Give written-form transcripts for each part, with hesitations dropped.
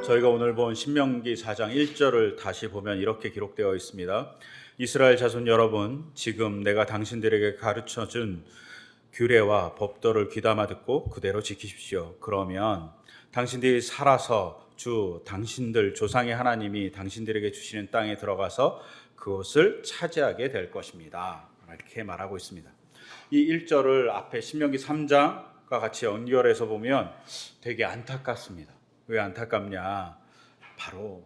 저희가 오늘 본 신명기 4장 1절을 다시 보면 이렇게 기록되어 있습니다. 이스라엘 자손 여러분, 지금 내가 당신들에게 가르쳐준 규례와 법도를 귀담아 듣고 그대로 지키십시오. 그러면 당신들이 살아서 주 당신들 조상의 하나님이 당신들에게 주시는 땅에 들어가서 그것을 차지하게 될 것입니다. 이렇게 말하고 있습니다. 이 1절을 앞에 신명기 3장과 같이 연결해서 보면 되게 안타깝습니다. 왜 안타깝냐? 바로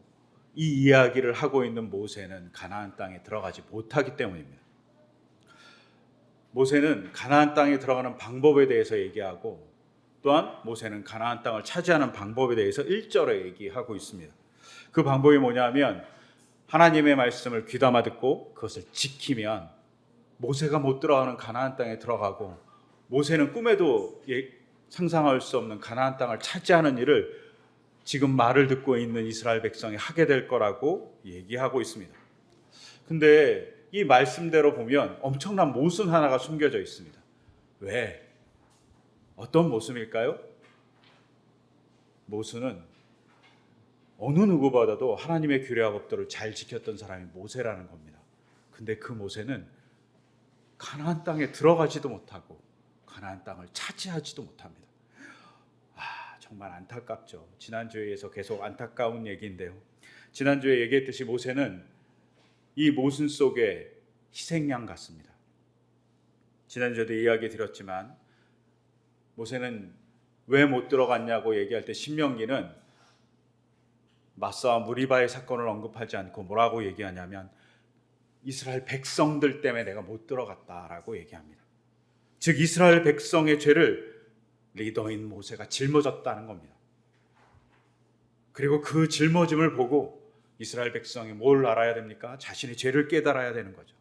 이 이야기를 하고 있는 모세는 가나안 땅에 들어가지 못하기 때문입니다. 모세는 가나안 땅에 들어가는 방법에 대해서 얘기하고 또한 모세는 가나안 땅을 차지하는 방법에 대해서 1절에 얘기하고 있습니다. 그 방법이 뭐냐면 하나님의 말씀을 귀담아 듣고 그것을 지키면 모세가 못 들어가는 가나안 땅에 들어가고 모세는 꿈에도 상상할 수 없는 가나안 땅을 차지하는 일을 지금 말을 듣고 있는 이스라엘 백성이 하게 될 거라고 얘기하고 있습니다. 근데 이 말씀대로 보면 엄청난 모순 하나가 숨겨져 있습니다. 왜? 어떤 모순일까요? 모순은 어느 누구보다도 하나님의 규례와 법도를 잘 지켰던 사람이 모세라는 겁니다. 근데 그 모세는 가나안 땅에 들어가지도 못하고 가나안 땅을 차지하지도 못합니다. 정말 안타깝죠. 지난주에서 계속 안타까운 얘기인데요. 지난주에 얘기했듯이 모세는 이 모순 속에 희생양 같습니다. 지난주에도 이야기 드렸지만 모세는 왜 못 들어갔냐고 얘기할 때 신명기는 마사와 무리바의 사건을 언급하지 않고 뭐라고 얘기하냐면 이스라엘 백성들 때문에 내가 못 들어갔다라고 얘기합니다. 즉 이스라엘 백성의 죄를 리더인 모세가 짊어졌다는 겁니다. 그리고 그 짊어짐을 보고 이스라엘 백성이 뭘 알아야 됩니까? 자신의 죄를 깨달아야 되는 거죠.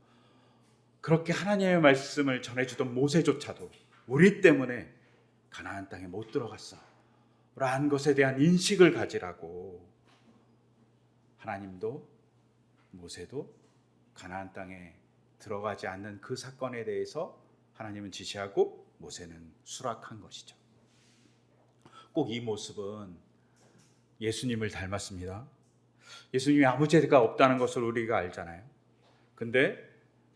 그렇게 하나님의 말씀을 전해주던 모세조차도 우리 때문에 가나안 땅에 못 들어갔어 라는 것에 대한 인식을 가지라고 하나님도 모세도 가나안 땅에 들어가지 않는 그 사건에 대해서 하나님은 지시하고 모세는 수락한 것이죠. 꼭 이 모습은 예수님을 닮았습니다. 예수님이 아무 죄가 없다는 것을 우리가 알잖아요. 근데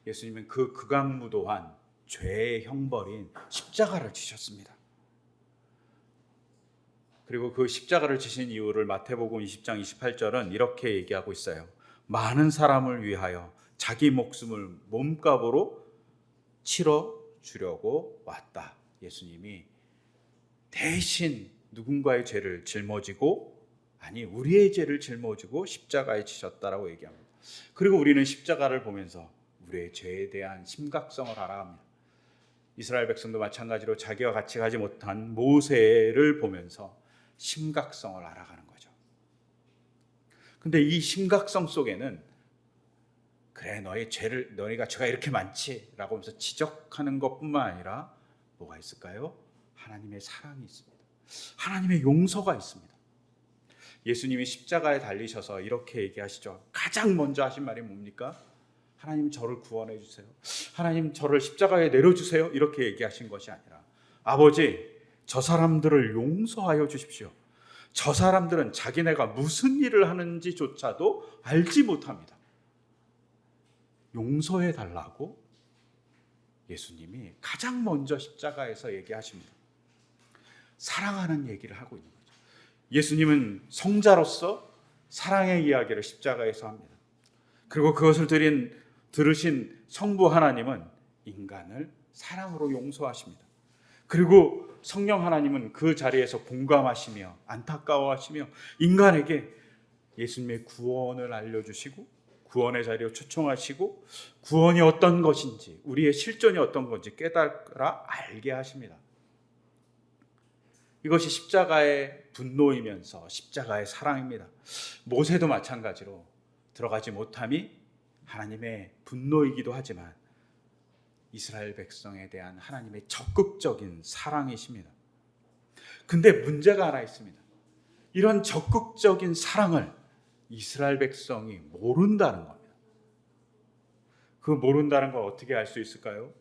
예수님은 그 극악무도한 죄의 형벌인 십자가를 지셨습니다. 그리고 그 십자가를 지신 이유를 마태복음 20장 28절은 이렇게 얘기하고 있어요. 많은 사람을 위하여 자기 목숨을 몸값으로 치러 주려고 왔다. 예수님이 대신 누군가의 죄를 짊어지고 우리의 죄를 짊어지고 십자가에 지셨다라고 얘기합니다. 그리고 우리는 십자가를 보면서 우리의 죄에 대한 심각성을 알아갑니다. 이스라엘 백성도 마찬가지로 자기와 같이 가지 못한 모세를 보면서 심각성을 알아가는 거죠. 근데 이 심각성 속에는 그래 너희 죄를 너희가 죄가 이렇게 많지라고 하면서 지적하는 것뿐만 아니라 뭐가 있을까요? 하나님의 사랑이 있습니다. 하나님의 용서가 있습니다. 예수님이 십자가에 달리셔서 이렇게 얘기하시죠. 가장 먼저 하신 말이 뭡니까? 하나님 저를 구원해 주세요. 하나님 저를 십자가에 내려주세요. 이렇게 얘기하신 것이 아니라 아버지 저 사람들을 용서하여 주십시오. 저 사람들은 자기네가 무슨 일을 하는지조차도 알지 못합니다. 용서해 달라고 예수님이 가장 먼저 십자가에서 얘기하십니다. 사랑하는 얘기를 하고 있는 거죠. 예수님은 성자로서 사랑의 이야기를 십자가에서 합니다. 그리고 그것을 들으신 성부 하나님은 인간을 사랑으로 용서하십니다. 그리고 성령 하나님은 그 자리에서 공감하시며 안타까워하시며 인간에게 예수님의 구원을 알려주시고 구원의 자리로 초청하시고 구원이 어떤 것인지 우리의 실존이 어떤 건지 깨달아 알게 하십니다. 이것이 십자가의 분노이면서 십자가의 사랑입니다. 모세도 마찬가지로 들어가지 못함이 하나님의 분노이기도 하지만 이스라엘 백성에 대한 하나님의 적극적인 사랑이십니다. 근데 문제가 하나 있습니다. 이런 적극적인 사랑을 이스라엘 백성이 모른다는 겁니다. 그 모른다는 걸 어떻게 알 수 있을까요?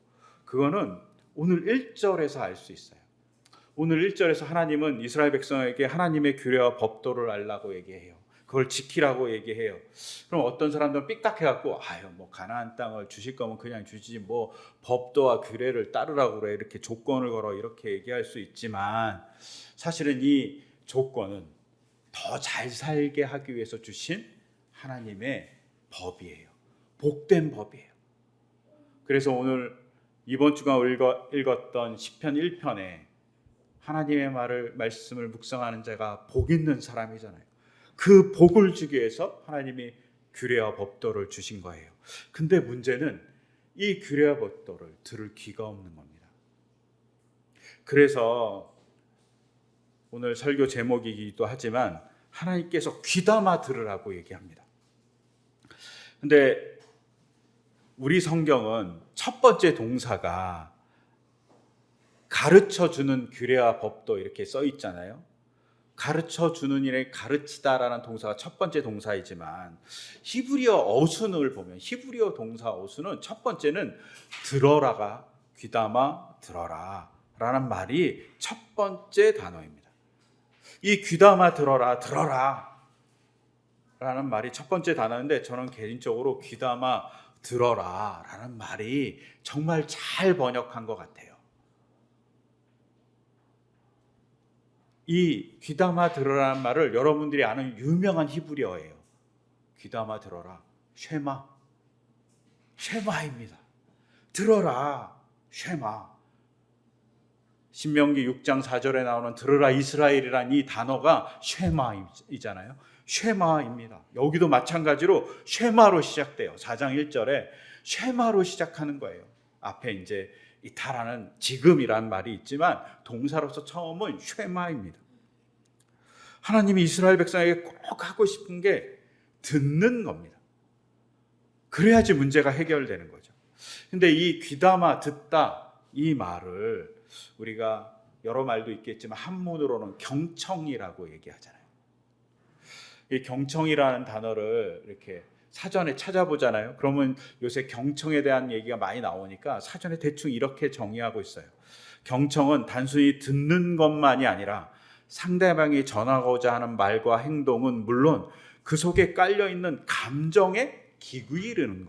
그거는 오늘 1절에서 알 수 있어요. 오늘 1절에서 하나님은 이스라엘 백성에게 하나님의 규례와 법도를 알라고 얘기해요. 그걸 지키라고 얘기해요. 그럼 어떤 사람들은 삐딱해갖고 아유 뭐 가나안 땅을 주실 거면 그냥 주지 뭐 법도와 규례를 따르라고 그래 이렇게 조건을 걸어 이렇게 얘기할 수 있지만 사실은 이 조건은 더 잘 살게 하기 위해서 주신 하나님의 법이에요. 복된 법이에요. 그래서 오늘 이번 주간 읽었던 시편 1편에 하나님의 말씀을 묵상하는 자가 복 있는 사람이잖아요. 그 복을 주기 위해서 하나님이 규례와 법도를 주신 거예요. 근데 문제는 이 규례와 법도를 들을 귀가 없는 겁니다. 그래서 오늘 설교 제목이기도 하지만 하나님께서 귀담아 들으라고 얘기합니다. 근데 우리 성경은 첫 번째 동사가 가르쳐주는 규례와 법도 이렇게 써 있잖아요. 가르쳐주는 일에 가르치다라는 동사가 첫 번째 동사이지만 히브리어 어순을 보면 히브리어 동사 어순은 첫 번째는 들어라가 귀담아 들어라 라는 말이 첫 번째 단어입니다. 이 귀담아 들어라 라는 말이 첫 번째 단어인데 저는 개인적으로 귀담아 들어라 라는 말이 정말 잘 번역한 것 같아요. 이 귀담아 들어라는 말을 여러분들이 아는 유명한 히브리어예요. 귀담아 들어라. 쉐마입니다. 들어라. 쉐마. 신명기 6장 4절에 나오는 들으라 이스라엘이란 이 단어가 쉐마이잖아요. 쉐마입니다. 여기도 마찬가지로 쉐마로 시작돼요. 4장 1절에 쉐마로 시작하는 거예요. 앞에 이제 이타라는 지금이란 말이 있지만 동사로서 처음은 쉐마입니다. 하나님이 이스라엘 백성에게 꼭 하고 싶은 게 듣는 겁니다. 그래야지 문제가 해결되는 거죠. 근데 이 귀담아 듣다 이 말을 우리가 여러 말도 있겠지만 한문으로는 경청이라고 얘기하잖아요. 이 경청이라는 단어를 이렇게 사전에 찾아보잖아요. 그러면 요새 경청에 대한 얘기가 많이 나오니까 사전에 대충 이렇게 정의하고 있어요. 경청은 단순히 듣는 것만이 아니라 상대방이 전하고자 하는 말과 행동은 물론 그 속에 깔려있는 감정에 기울이는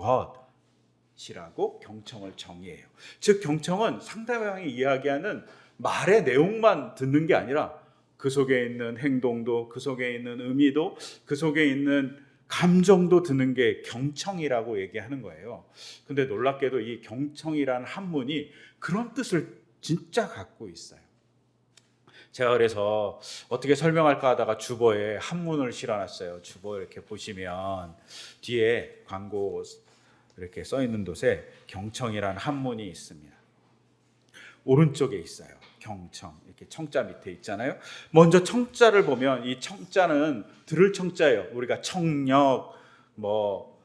것이라고 경청을 정의해요. 즉 경청은 상대방이 이야기하는 말의 내용만 듣는 게 아니라 그 속에 있는 행동도 그 속에 있는 의미도 그 속에 있는 감정도 듣는 게 경청이라고 얘기하는 거예요. 근데 놀랍게도 이 경청이라는 한문이 그런 뜻을 진짜 갖고 있어요. 제가 그래서 어떻게 설명할까 하다가 주보에 한문을 실어놨어요. 주보 이렇게 보시면 뒤에 광고 이렇게 써 있는 곳에 경청이라는 한문이 있습니다. 오른쪽에 있어요. 경청 이렇게 청자 밑에 있잖아요. 먼저 청자를 보면 이 청자는 들을 청자예요. 우리가 청력 뭐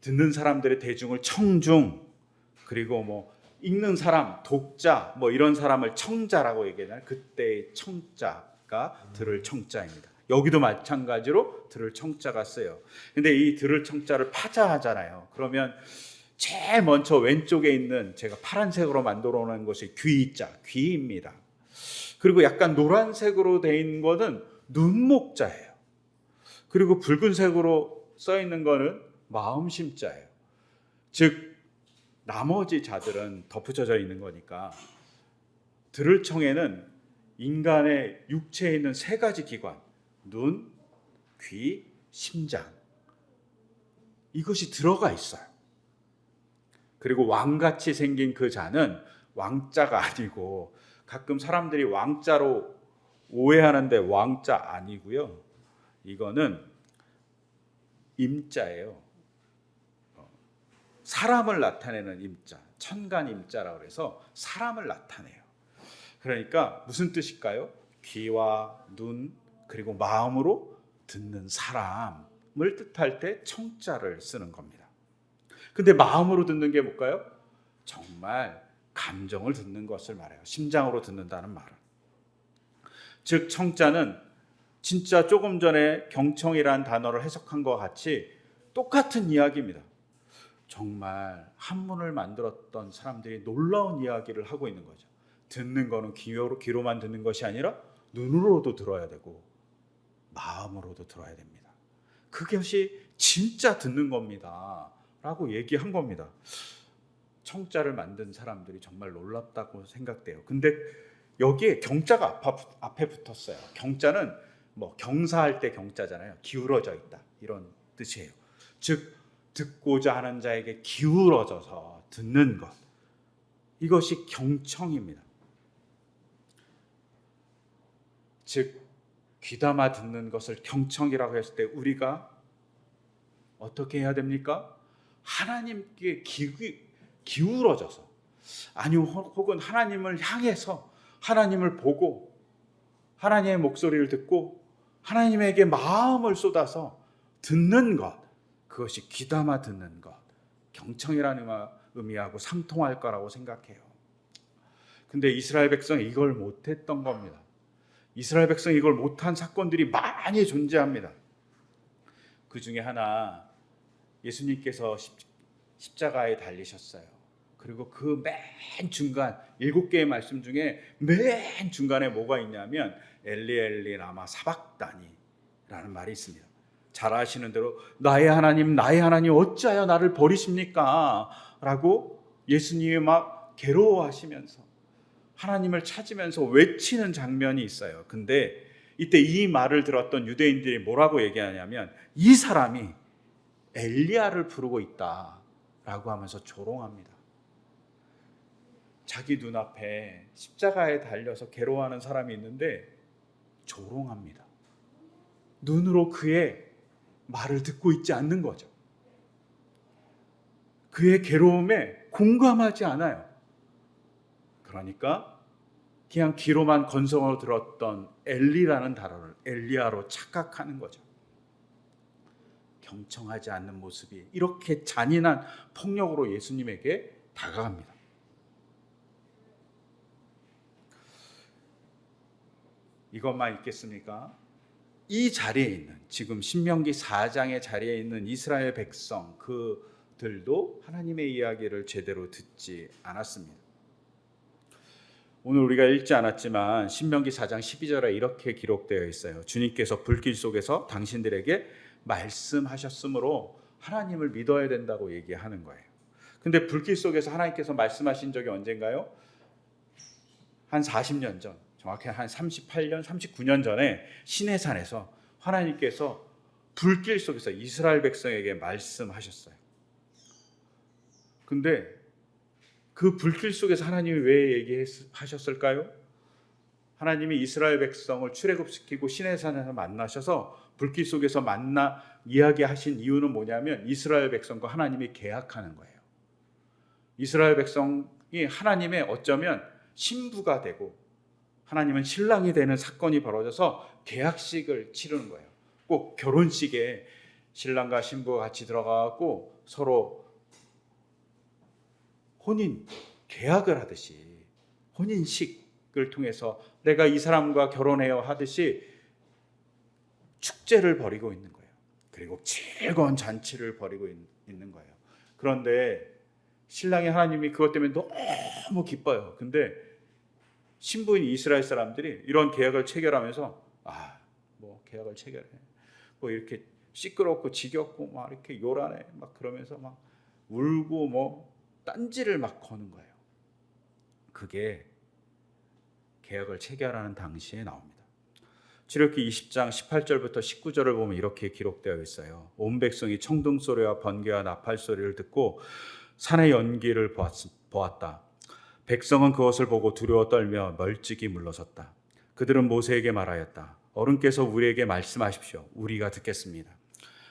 듣는 사람들의 대중을 청중 그리고 뭐 읽는 사람 독자 뭐 이런 사람을 청자라고 얘기하잖아요. 그때의 청자가 들을 청자입니다. 여기도 마찬가지로 들을 청자가 써요. 근데 이 들을 청자를 파자하잖아요. 그러면 제일 먼저 왼쪽에 있는 제가 파란색으로 만들어 놓은 것이 귀자, 귀입니다. 그리고 약간 노란색으로 돼 있는 거는 눈목자예요. 그리고 붉은색으로 써 있는 거는 마음심자예요. 즉 나머지 자들은 덧붙여져 있는 거니까 들을 청에는 인간의 육체에 있는 세 가지 기관, 눈, 귀, 심장 이것이 들어가 있어요. 그리고 왕같이 생긴 그 자는 왕자가 아니고 가끔 사람들이 왕자로 오해하는데 왕자 아니고요. 이거는 임자예요. 사람을 나타내는 임자, 천간 임자라고 해서 사람을 나타내요. 그러니까 무슨 뜻일까요? 귀와 눈 그리고 마음으로 듣는 사람을 뜻할 때 청자를 쓰는 겁니다. 근데 마음으로 듣는 게 뭘까요? 정말 감정을 듣는 것을 말해요. 심장으로 듣는다는 말은. 즉 청자는 진짜 조금 전에 경청이라는 단어를 해석한 것 같이 똑같은 이야기입니다. 정말 한문을 만들었던 사람들이 놀라운 이야기를 하고 있는 거죠. 듣는 거는 귀로만 듣는 것이 아니라 눈으로도 들어야 되고 마음으로도 들어야 됩니다. 그것이 진짜 듣는 겁니다 라고 얘기한 겁니다. 청자를 만든 사람들이 정말 놀랍다고 생각돼요. 근데 여기에 경자가 앞에 붙었어요. 경자는 뭐 경사할 때 경자잖아요. 기울어져 있다 이런 뜻이에요. 즉 듣고자 하는 자에게 기울어져서 듣는 것, 이것이 경청입니다. 즉 귀담아 듣는 것을 경청이라고 했을 때 우리가 어떻게 해야 됩니까? 하나님께 기울어져서, 아니면 혹은 하나님을 향해서 하나님을 보고 하나님의 목소리를 듣고 하나님에게 마음을 쏟아서 듣는 것, 그것이 귀담아 듣는 것, 경청이라는 의미하고 상통할 거라고 생각해요. 근데 이스라엘 백성이 이걸 못했던 겁니다. 이스라엘 백성이 이걸 못한 사건들이 많이 존재합니다. 그 중에 하나, 예수님께서 십자가에 달리셨어요. 그리고 그 맨 중간 7개의 말씀 중에 맨 중간에 뭐가 있냐면 엘리 엘리 라마 사박다니 라는 말이 있습니다. 잘 아시는 대로 나의 하나님 어찌하여 나를 버리십니까? 라고 예수님이 막 괴로워하시면서 하나님을 찾으면서 외치는 장면이 있어요. 근데 이때 이 말을 들었던 유대인들이 뭐라고 얘기하냐면 이 사람이 엘리야를 부르고 있다라고 하면서 조롱합니다. 자기 눈앞에 십자가에 달려서 괴로워하는 사람이 있는데 조롱합니다. 눈으로 그의 말을 듣고 있지 않는 거죠. 그의 괴로움에 공감하지 않아요. 그러니까 그냥 귀로만 건성으로 들었던 엘리라는 단어를 엘리야로 착각하는 거죠. 경청하지 않는 모습이 이렇게 잔인한 폭력으로 예수님에게 다가갑니다. 이것만 있겠습니까? 이 자리에 있는, 지금 신명기 4장의 자리에 있는 이스라엘 백성, 그들도 하나님의 이야기를 제대로 듣지 않았습니다. 오늘 우리가 읽지 않았지만 신명기 4장 12절에 이렇게 기록되어 있어요. 주님께서 불길 속에서 당신들에게 말씀하셨으므로 하나님을 믿어야 된다고 얘기하는 거예요. 근데 불길 속에서 하나님께서 말씀하신 적이 언젠가요? 한 40년 전, 정확히 한 38년, 39년 전에 시내산에서 하나님께서 불길 속에서 이스라엘 백성에게 말씀하셨어요. 근데 그 불길 속에서 하나님이 왜 얘기하셨을까요? 하나님이 이스라엘 백성을 출애굽시키고 시내산에서 만나셔서 불길 속에서 만나 이야기하신 이유는 뭐냐면 이스라엘 백성과 하나님이 계약하는 거예요. 이스라엘 백성이 하나님의 어쩌면 신부가 되고 하나님은 신랑이 되는 사건이 벌어져서 계약식을 치르는 거예요. 꼭 결혼식에 신랑과 신부가 같이 들어가고 서로 혼인 계약을 하듯이 혼인식을 통해서 내가 이 사람과 결혼해요 하듯이 축제를 벌이고 있는 거예요. 그리고 즐거운 잔치를 벌이고 있는 거예요. 그런데 신랑의 하나님이 그것 때문에 너무 기뻐요. 근데 신부인 이스라엘 사람들이 이런 계약을 체결하면서 뭐 계약을 체결해, 뭐 이렇게 시끄럽고 지겹고 막 이렇게 요란해 막 그러면서 막 울고 뭐 딴지를 막 거는 거예요. 그게 계약을 체결하는 당시에 나옵니다. 출애굽기 20장 18절부터 19절을 보면 이렇게 기록되어 있어요. 온 백성이 청둥 소리와 번개와 나팔 소리를 듣고 산의 연기를 보았다. 백성은 그것을 보고 두려워 떨며 멀찍이 물러섰다. 그들은 모세에게 말하였다. 어른께서 우리에게 말씀하십시오. 우리가 듣겠습니다.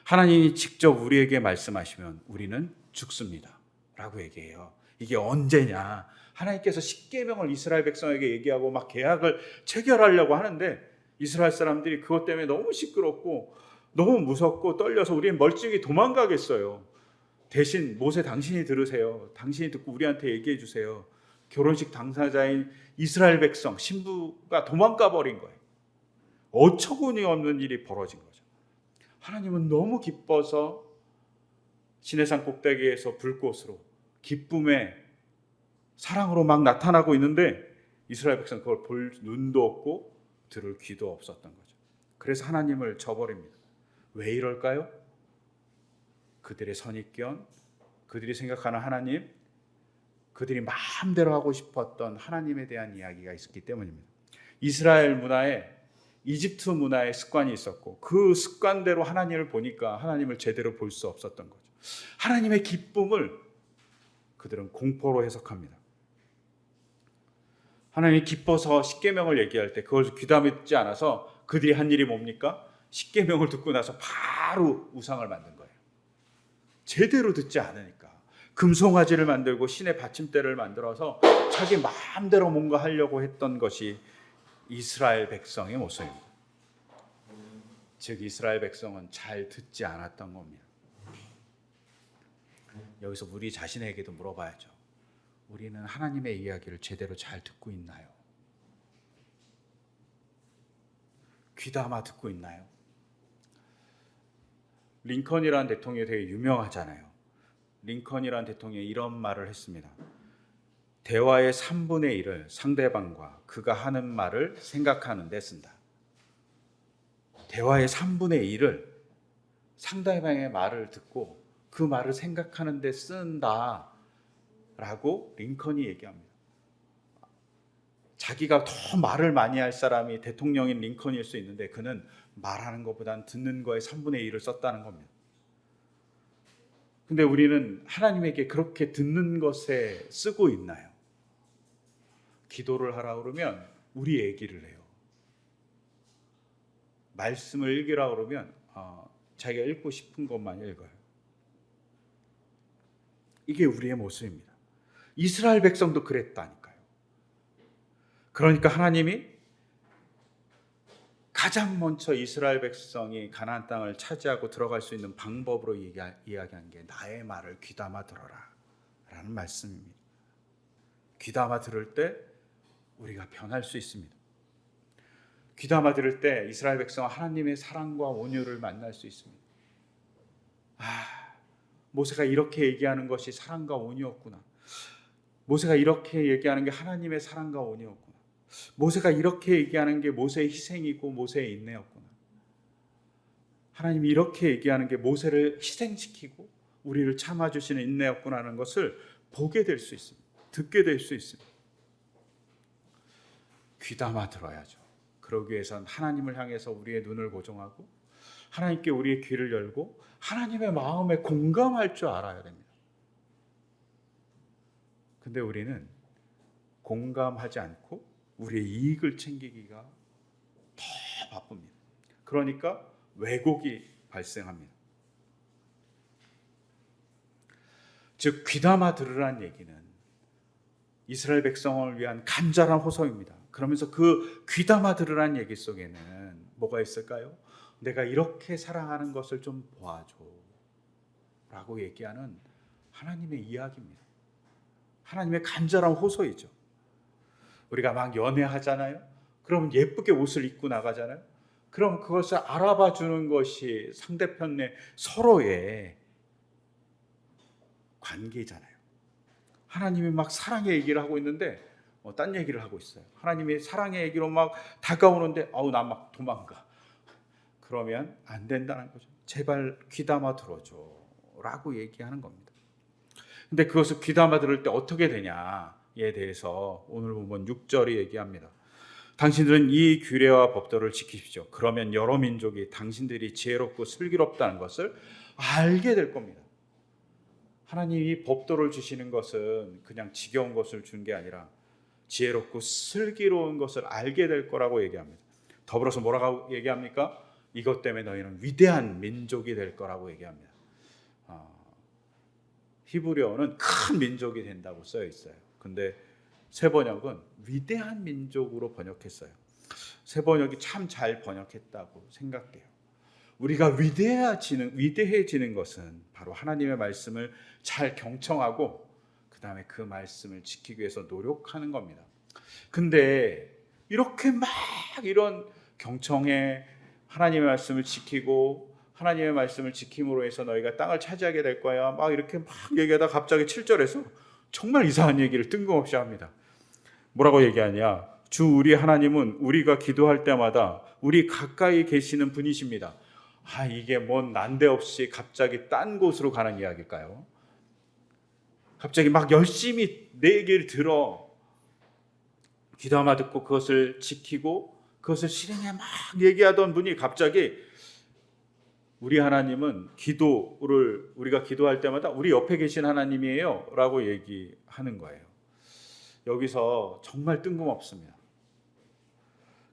하나님이 직접 우리에게 말씀하시면 우리는 죽습니다 라고 얘기해요. 이게 언제냐? 하나님께서 십계명을 이스라엘 백성에게 얘기하고 막 계약을 체결하려고 하는데 이스라엘 사람들이 그것 때문에 너무 시끄럽고 너무 무섭고 떨려서 우리는 멀찍이 도망가겠어요. 대신 모세 당신이 들으세요. 당신이 듣고 우리한테 얘기해 주세요. 결혼식 당사자인 이스라엘 백성 신부가 도망가 버린 거예요. 어처구니 없는 일이 벌어진 거죠. 하나님은 너무 기뻐서 시내산 꼭대기에서 불꽃으로 기쁨의 사랑으로 막 나타나고 있는데 이스라엘 백성 그걸 볼 눈도 없고 들을 귀도 없었던 거죠. 그래서 하나님을 저버립니다. 왜 이럴까요? 그들의 선입견, 그들이 생각하는 하나님, 그들이 마음대로 하고 싶었던 하나님에 대한 이야기가 있었기 때문입니다. 이스라엘 문화에 이집트 문화의 습관이 있었고 그 습관대로 하나님을 보니까 하나님을 제대로 볼 수 없었던 거죠. 하나님의 기쁨을 그들은 공포로 해석합니다. 하나님이 기뻐서 십계명을 얘기할 때 그걸 귀담지 않아서 그들이 한 일이 뭡니까? 십계명을 듣고 나서 바로 우상을 만든 거예요. 제대로 듣지 않으니까. 금송아지를 만들고 신의 받침대를 만들어서 자기 마음대로 뭔가 하려고 했던 것이 이스라엘 백성의 모습입니다. 즉 이스라엘 백성은 잘 듣지 않았던 겁니다. 여기서 우리 자신에게도 물어봐야죠. 우리는 하나님의 이야기를 제대로 잘 듣고 있나요? 귀담아 듣고 있나요? 링컨이라는 대통령이 되게 유명하잖아요. 링컨이라는 대통령이 이런 말을 했습니다. 대화의 3분의 1을 상대방과 그가 하는 말을 생각하는 데 쓴다. 대화의 3분의 1을 상대방의 말을 듣고 그 말을 생각하는 데 쓴다 라고 링컨이 얘기합니다. 자기가 더 말을 많이 할 사람이 대통령인 링컨일 수 있는데 그는 말하는 것보다는 듣는 거에 3분의 1을 썼다는 겁니다. 근데 우리는 하나님에게 그렇게 듣는 것에 쓰고 있나요? 기도를 하라 그러면 우리 얘기를 해요. 말씀을 읽으라 그러면 자기가 읽고 싶은 것만 읽어요. 이게 우리의 모습입니다. 이스라엘 백성도 그랬다니까요. 그러니까 하나님이 가장 먼저 이스라엘 백성이 가나안 땅을 차지하고 들어갈 수 있는 방법으로 이야기한 게 나의 말을 귀담아 들어라 라는 말씀입니다. 귀담아 들을 때 우리가 변할 수 있습니다. 귀담아 들을 때 이스라엘 백성은 하나님의 사랑과 온유를 만날 수 있습니다. 모세가 이렇게 얘기하는 것이 사랑과 온유였구나. 모세가 이렇게 얘기하는 게 하나님의 사랑과 온유였구나. 모세가 이렇게 얘기하는 게 모세의 희생이고 모세의 인내였구나. 하나님이 이렇게 얘기하는 게 모세를 희생시키고 우리를 참아주시는 인내였구나 하는 것을 보게 될 수 있습니다. 듣게 될 수 있습니다. 귀담아 들어야죠. 그러기 위해서는 하나님을 향해서 우리의 눈을 고정하고 하나님께 우리의 귀를 열고 하나님의 마음에 공감할 줄 알아야 됩니다. 근데 우리는 공감하지 않고 우리의 이익을 챙기기가 더 바쁩니다. 그러니까 왜곡이 발생합니다. 즉 귀담아 들으란 얘기는 이스라엘 백성을 위한 간절한 호소입니다. 그러면서 그 귀담아 들으란 얘기 속에는 뭐가 있을까요? 내가 이렇게 사랑하는 것을 좀 보아줘 라고 얘기하는 하나님의 이야기입니다. 하나님의 간절한 호소이죠. 우리가 막 연애하잖아요. 그럼 예쁘게 옷을 입고 나가잖아요. 그럼 그것을 알아봐 주는 것이 상대편의 서로의 관계잖아요. 하나님이 막 사랑의 얘기를 하고 있는데 딴 얘기를 하고 있어요. 하나님이 사랑의 얘기로 막 다가오는데 나 막 도망가. 그러면 안 된다는 거죠. 제발 귀담아 들어줘 라고 얘기하는 겁니다. 근데 그것을 귀담아 들을 때 어떻게 되냐에 대해서 오늘 보면 6절이 얘기합니다. 당신들은 이 규례와 법도를 지키십시오. 그러면 여러 민족이 당신들이 지혜롭고 슬기롭다는 것을 알게 될 겁니다. 하나님이 법도를 주시는 것은 그냥 지겨운 것을 준 게 아니라 지혜롭고 슬기로운 것을 알게 될 거라고 얘기합니다. 더불어서 뭐라고 얘기합니까? 이것 때문에 너희는 위대한 민족이 될 거라고 얘기합니다. 히브리어는 큰 민족이 된다고 쓰여 있어요. 근데 새 번역은 위대한 민족으로 번역했어요. 새 번역이 참 잘 번역했다고 생각해요. 우리가 위대해지는 것은 바로 하나님의 말씀을 잘 경청하고 그 다음에 그 말씀을 지키기 위해서 노력하는 겁니다. 근데 이렇게 막 이런 경청에 하나님의 말씀을 지키고 하나님의 말씀을 지킴으로 해서 너희가 땅을 차지하게 될 거야 막 이렇게 막 얘기하다 갑자기 7절에서 정말 이상한 얘기를 뜬금없이 합니다. 뭐라고 얘기하냐? 주 우리 하나님은 우리가 기도할 때마다 우리 가까이 계시는 분이십니다. 이게 뭔 난데없이 갑자기 딴 곳으로 가는 이야기일까요? 갑자기 막 열심히 내 얘기를 들어 귀담아 듣고 그것을 지키고 그것을 실행해 막 얘기하던 분이 갑자기 우리 하나님은 우리가 기도할 때마다 우리 옆에 계신 하나님이에요 라고 얘기하는 거예요. 여기서 정말 뜬금없습니다.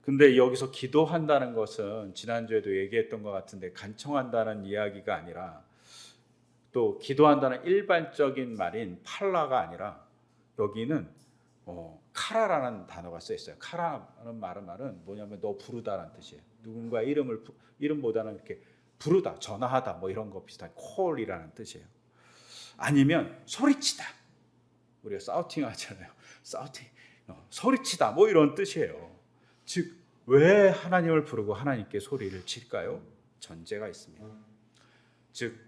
근데 여기서 기도한다는 것은 지난주에도 얘기했던 것 같은데 간청한다는 이야기가 아니라 또 기도한다는 일반적인 말인 팔라가 아니라 여기는 카라라는 단어가 써 있어요. 카라라는 말은 뭐냐면 너 부르다라는 뜻이에요. 누군가의 이름보다는 이렇게 부르다, 전화하다 뭐 이런 거 비슷한 콜이라는 뜻이에요. 아니면 소리치다. 우리가 사우팅 하잖아요. 사우팅, 소리치다 뭐 이런 뜻이에요. 즉 왜 하나님을 부르고 하나님께 소리를 칠까요? 전제가 있습니다. 즉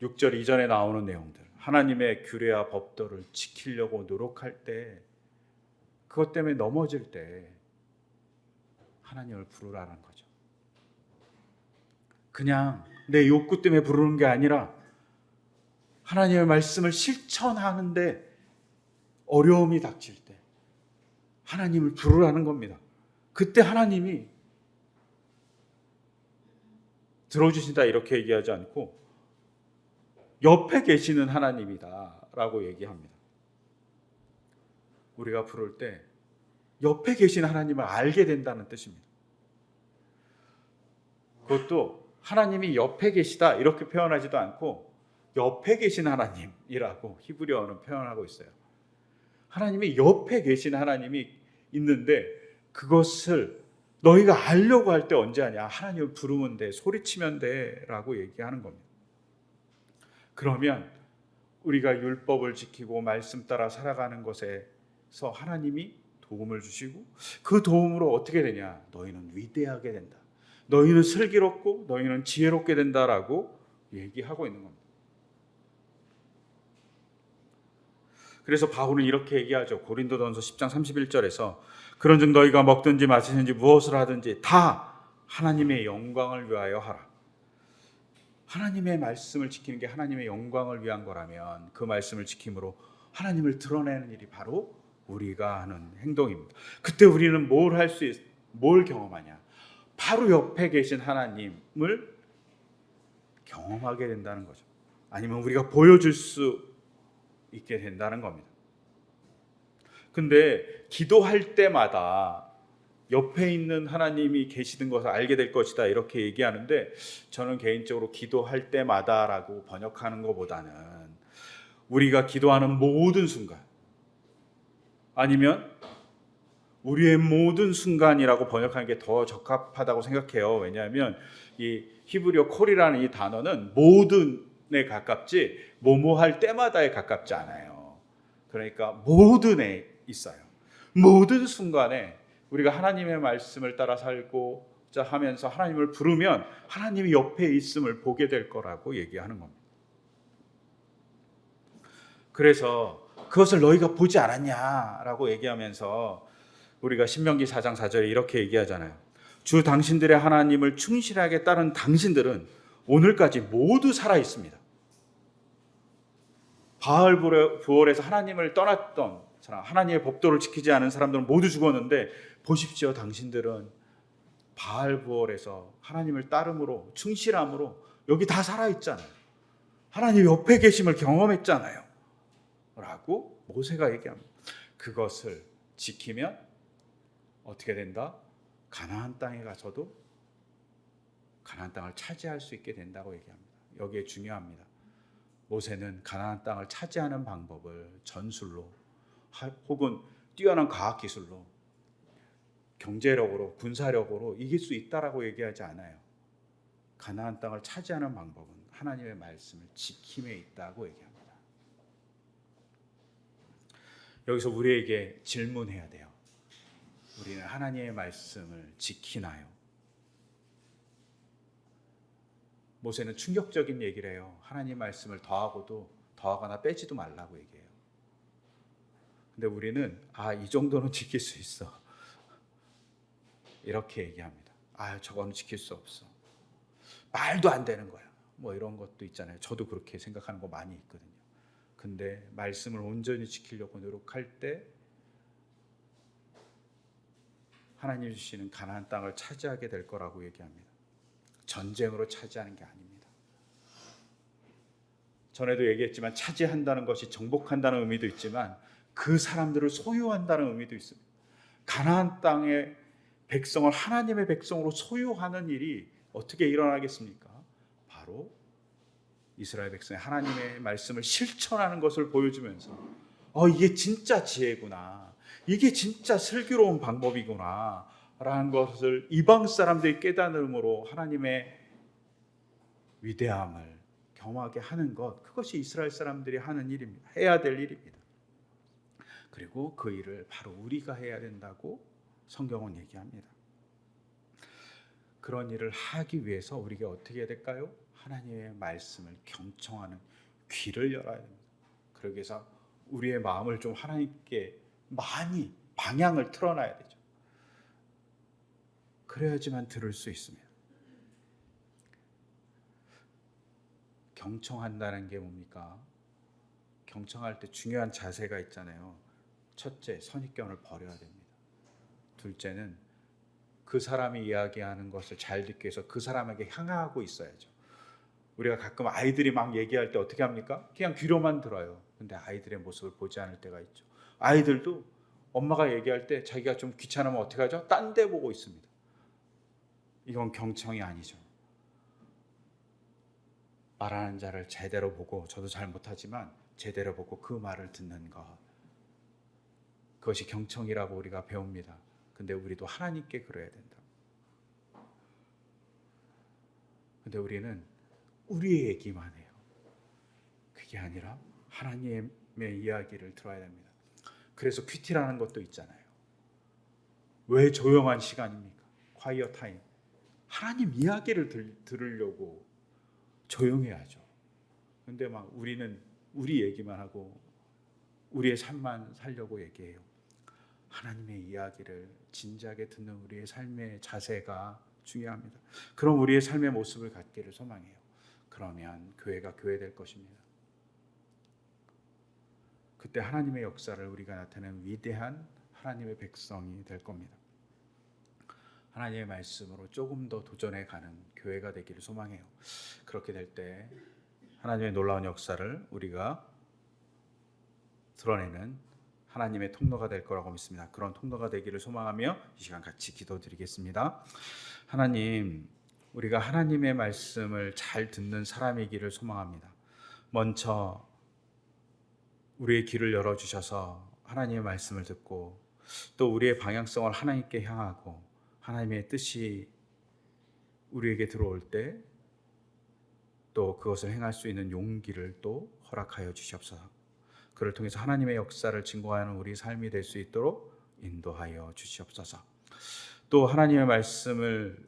6절 이전에 나오는 내용들, 하나님의 규례와 법도를 지키려고 노력할 때 그것 때문에 넘어질 때 하나님을 부르라는 거죠. 그냥 내 욕구 때문에 부르는 게 아니라 하나님의 말씀을 실천하는데 어려움이 닥칠 때 하나님을 부르라는 겁니다. 그때 하나님이 들어주신다 이렇게 얘기하지 않고 옆에 계시는 하나님이다 라고 얘기합니다. 우리가 부를 때 옆에 계신 하나님을 알게 된다는 뜻입니다. 그것도 하나님이 옆에 계시다 이렇게 표현하지도 않고 옆에 계신 하나님이라고 히브리어는 표현하고 있어요. 하나님이 옆에 계신 하나님이 있는데 그것을 너희가 알려고 할 때 언제 하냐? 하나님을 부르면 돼, 소리치면 돼 라고 얘기하는 겁니다. 그러면 우리가 율법을 지키고 말씀 따라 살아가는 것에서 하나님이 도움을 주시고 그 도움으로 어떻게 되냐? 너희는 위대하게 된다. 너희는 슬기롭고 너희는 지혜롭게 된다라고 얘기하고 있는 겁니다. 그래서 바울은 이렇게 얘기하죠. 고린도전서 10장 31절에서 그런즉 너희가 먹든지 마시든지 무엇을 하든지 다 하나님의 영광을 위하여 하라. 하나님의 말씀을 지키는 게 하나님의 영광을 위한 거라면 그 말씀을 지킴으로 하나님을 드러내는 일이 바로 우리가 하는 행동입니다. 그때 우리는 뭘 경험하냐? 바로 옆에 계신 하나님을 경험하게 된다는 거죠. 아니면 우리가 보여줄 수 있게 된다는 겁니다. 근데 기도할 때마다 옆에 있는 하나님이 계시는 것을 알게 될 것이다 이렇게 얘기하는데 저는 개인적으로 기도할 때마다라고 번역하는 것보다는 우리가 기도하는 모든 순간 아니면 우리의 모든 순간이라고 번역하는 게 더 적합하다고 생각해요. 왜냐하면 이 히브리어 콜이라는 이 단어는 모든에 가깝지 뭐뭐 할 때마다에 가깝지 않아요. 그러니까 모든에 있어요. 모든 순간에 우리가 하나님의 말씀을 따라 살고자 하면서 하나님을 부르면 하나님이 옆에 있음을 보게 될 거라고 얘기하는 겁니다. 그래서 그것을 너희가 보지 않았냐라고 얘기하면서 우리가 신명기 4장 4절에 이렇게 얘기하잖아요. 주 당신들의 하나님을 충실하게 따른 당신들은 오늘까지 모두 살아 있습니다. 바알 부월에서 하나님을 떠났던 사람, 하나님의 법도를 지키지 않은 사람들은 모두 죽었는데 보십시오. 당신들은 바알 부월에서 하나님을 따름으로 충실함으로 여기 다 살아있잖아요. 하나님 옆에 계심을 경험했잖아요. 라고 모세가 얘기합니다. 그것을 지키면 어떻게 된다? 가나안 땅에 가서도 가나안 땅을 차지할 수 있게 된다고 얘기합니다. 여기에 중요합니다. 모세는 가나안 땅을 차지하는 방법을 전술로 혹은 뛰어난 과학기술로 경제력으로 군사력으로 이길 수 있다라고 얘기하지 않아요. 가나안 땅을 차지하는 방법은 하나님의 말씀을 지킴에 있다고 얘기합니다. 여기서 우리에게 질문해야 돼요. 우리는 하나님의 말씀을 지키나요? 모세는 충격적인 얘기를 해요. 하나님 말씀을 더하거나 빼지도 말라고 얘기해요. 근데 우리는 이 정도는 지킬 수 있어, 이렇게 얘기합니다. 저거는 지킬 수 없어, 말도 안 되는 거야, 뭐 이런 것도 있잖아요. 저도 그렇게 생각하는 거 많이 있거든요. 근데 말씀을 온전히 지키려고 노력할 때 하나님 주시는 가나안 땅을 차지하게 될 거라고 얘기합니다. 전쟁으로 차지하는 게 아닙니다. 전에도 얘기했지만 차지한다는 것이 정복한다는 의미도 있지만 그 사람들을 소유한다는 의미도 있습니다. 가나안 땅의 백성을 하나님의 백성으로 소유하는 일이 어떻게 일어나겠습니까? 바로 이스라엘 백성이 하나님의 말씀을 실천하는 것을 보여주면서 이게 진짜 지혜구나, 이게 진짜 슬기로운 방법이구나 라는 것을 이방 사람들이 깨달음으로 하나님의 위대함을 경험하게 하는 것, 그것이 이스라엘 사람들이 하는 일입니다. 해야 될 일입니다. 그리고 그 일을 바로 우리가 해야 된다고 성경은 얘기합니다. 그런 일을 하기 위해서 우리가 어떻게 해야 될까요? 하나님의 말씀을 경청하는 귀를 열어야 됩니다. 그러기 위해서 우리의 마음을 좀 하나님께 많이 방향을 틀어놔야 되죠. 그래야지만 들을 수 있습니다. 경청한다는 게 뭡니까? 경청할 때 중요한 자세가 있잖아요. 첫째, 선입견을 버려야 됩니다. 둘째는 그 사람이 이야기하는 것을 잘 듣기 위해서 그 사람에게 향하고 있어야죠. 우리가 가끔 아이들이 막 얘기할 때 어떻게 합니까? 그냥 귀로만 들어요. 근데 아이들의 모습을 보지 않을 때가 있죠. 아이들도 엄마가 얘기할 때 자기가 좀 귀찮으면 어떻게 하죠? 딴 데 보고 있습니다. 이건 경청이 아니죠. 말하는 자를 제대로 보고, 저도 잘 못하지만 제대로 보고 그 말을 듣는 것, 그것이 경청이라고 우리가 배웁니다. 근데 우리도 하나님께 그래야 된다. 근데 우리는 우리의 얘기만 해요. 그게 아니라 하나님의 이야기를 들어야 됩니다. 그래서 큐티라는 것도 있잖아요. 왜 조용한 시간입니까? 콰이어 타임. 하나님 이야기를 들으려고 조용해야죠. 근데 막 우리는 우리 얘기만 하고 우리의 삶만 살려고 얘기해요. 하나님의 이야기를 진지하게 듣는 우리의 삶의 자세가 중요합니다. 그럼 우리의 삶의 모습을 갖기를 소망해요. 그러면 교회가 교회될 것입니다. 그때 하나님의 역사를 우리가 나타내는 위대한 하나님의 백성이 될 겁니다. 하나님의 말씀으로 조금 더 도전해가는 교회가 되기를 소망해요. 그렇게 될 때 하나님의 놀라운 역사를 우리가 드러내는 하나님의 통로가 될 거라고 믿습니다. 그런 통로가 되기를 소망하며 이 시간 같이 기도드리겠습니다. 하나님, 우리가 하나님의 말씀을 잘 듣는 사람이기를 소망합니다. 먼저 우리의 귀를 열어주셔서 하나님의 말씀을 듣고 또 우리의 방향성을 하나님께 향하고 하나님의 뜻이 우리에게 들어올 때 또 그것을 행할 수 있는 용기를 또 허락하여 주시옵소서. 그를 통해서 하나님의 역사를 증거하는 우리 삶이 될 수 있도록 인도하여 주시옵소서. 또 하나님의 말씀을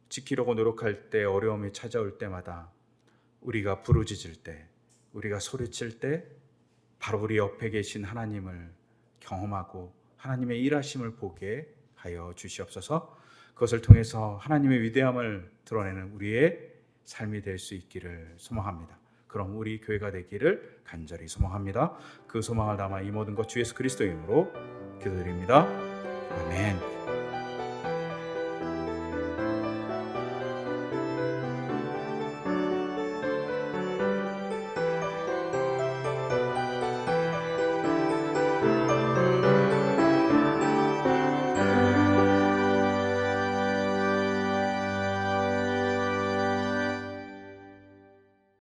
지키려고 노력할 때 어려움이 찾아올 때마다 우리가 부르짖을 때, 우리가 소리칠 때 바로 우리 옆에 계신 하나님을 경험하고 하나님의 일하심을 보게 하여 주시옵소서. 그것을 통해서 하나님의 위대함을 드러내는 우리의 삶이 될 수 있기를 소망합니다. 그럼 우리 교회가 되기를 간절히 소망합니다. 그 소망을 담아 이 모든 것 주 예수 그리스도의 이름으로 기도드립니다. 아멘.